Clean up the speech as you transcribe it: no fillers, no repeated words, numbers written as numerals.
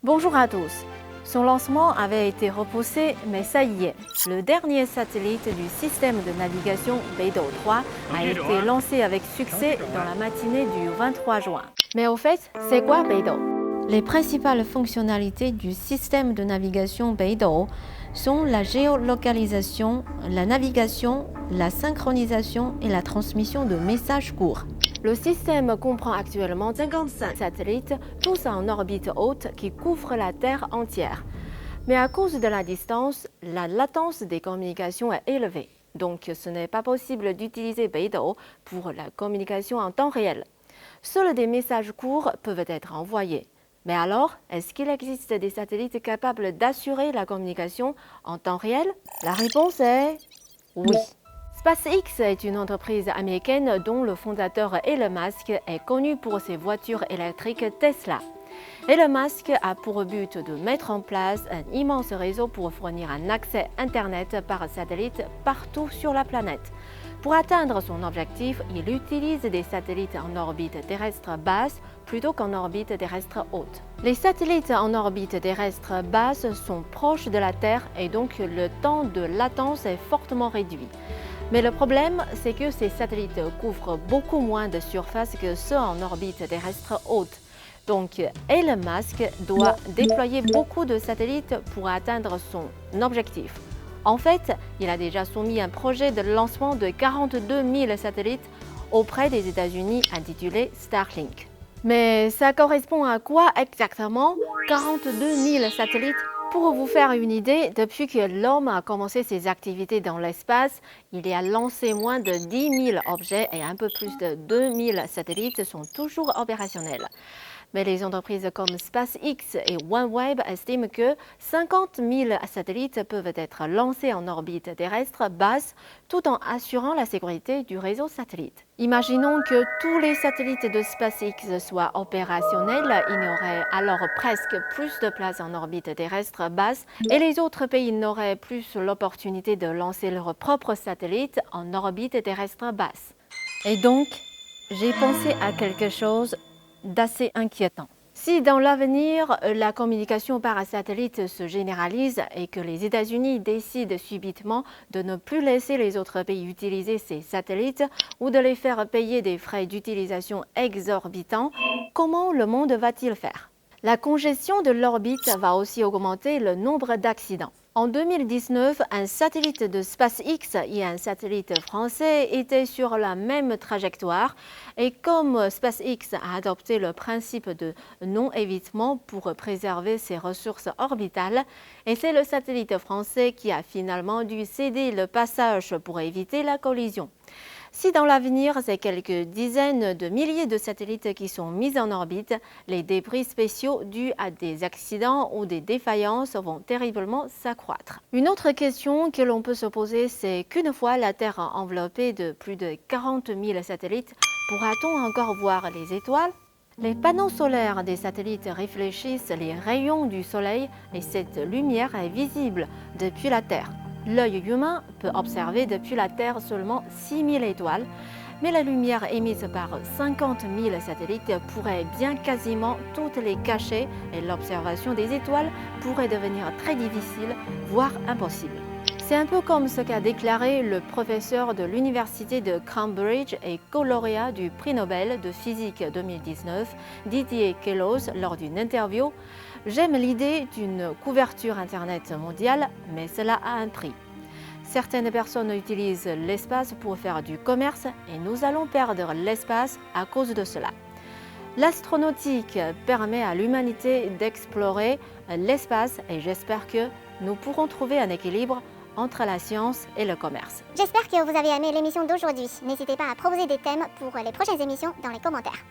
Bonjour à tous. Son lancement avait été repoussé, mais ça y est. Le dernier satellite du système de navigation Beidou 3 a été lancé avec succès dans la matinée du 23 juin. Mais au fait, c'est quoi Beidou? Les principales fonctionnalités du système de navigation Beidou sont la géolocalisation, la navigation, la synchronisation et la transmission de messages courts. Le système comprend actuellement 55 satellites, tous en orbite haute qui couvrent la Terre entière. Mais à cause de la distance, la latence des communications est élevée. Donc ce n'est pas possible d'utiliser Beidou pour la communication en temps réel. Seuls des messages courts peuvent être envoyés. Mais alors, est-ce qu'il existe des satellites capables d'assurer la communication en temps réel? La réponse est oui. SpaceX est une entreprise américaine dont le fondateur Elon Musk est connu pour ses voitures électriques Tesla. Elon Musk a pour but de mettre en place un immense réseau pour fournir un accès Internet par satellite partout sur la planète. Pour atteindre son objectif, il utilise des satellites en orbite terrestre basse plutôt qu'en orbite terrestre haute. Les satellites en orbite terrestre basse sont proches de la Terre et donc le temps de latence est fortement réduit. Mais le problème, c'est que ces satellites couvrent beaucoup moins de surface que ceux en orbite terrestre haute. Donc, Elon Musk doit déployer beaucoup de satellites pour atteindre son objectif. En fait, il a déjà soumis un projet de lancement de 42 000 satellites auprès des États-Unis intitulé Starlink. Mais ça correspond à quoi exactement 42 000 satellites? Pour vous faire une idée, depuis que l'homme a commencé ses activités dans l'espace, il a lancé moins de 10 000 objets et un peu plus de 2 000 satellites sont toujours opérationnels. Mais les entreprises comme SpaceX et OneWeb estiment que 50 000 satellites peuvent être lancés en orbite terrestre basse tout en assurant la sécurité du réseau satellite. Imaginons que tous les satellites de SpaceX soient opérationnels, il y aurait alors presque plus de place en orbite terrestre basse et les autres pays n'auraient plus l'opportunité de lancer leurs propres satellites en orbite terrestre basse. Et donc, j'ai pensé à quelque chose d'assez inquiétant. Si dans l'avenir, la communication par satellite se généralise et que les États-Unis décident subitement de ne plus laisser les autres pays utiliser ces satellites ou de les faire payer des frais d'utilisation exorbitants, comment le monde va-t-il faire? La congestion de l'orbite va aussi augmenter le nombre d'accidents. En 2019, un satellite de SpaceX et un satellite français étaient sur la même trajectoire et comme SpaceX a adopté le principe de non-évitement pour préserver ses ressources orbitales, et c'est le satellite français qui a finalement dû céder le passage pour éviter la collision. Si dans l'avenir, c'est quelques dizaines de milliers de satellites qui sont mis en orbite, les débris spéciaux dus à des accidents ou des défaillances vont terriblement s'accroître. Une autre question que l'on peut se poser, c'est qu'une fois la Terre enveloppée de plus de 40 000 satellites, pourra-t-on encore voir les étoiles? Les panneaux solaires des satellites réfléchissent les rayons du Soleil et cette lumière est visible depuis la Terre. L'œil humain peut observer depuis la Terre seulement 6 000 étoiles, mais la lumière émise par 50 000 satellites pourrait bien quasiment toutes les cacher et l'observation des étoiles pourrait devenir très difficile, voire impossible. C'est un peu comme ce qu'a déclaré le professeur de l'université de Cambridge et co-lauréat du prix Nobel de physique 2019, Didier Queloz, lors d'une interview. « J'aime l'idée d'une couverture Internet mondiale, mais cela a un prix. Certaines personnes utilisent l'espace pour faire du commerce et nous allons perdre l'espace à cause de cela. L'astronautique permet à l'humanité d'explorer l'espace et j'espère que nous pourrons trouver un équilibre entre la science et le commerce. » J'espère que vous avez aimé l'émission d'aujourd'hui. N'hésitez pas à proposer des thèmes pour les prochaines émissions dans les commentaires.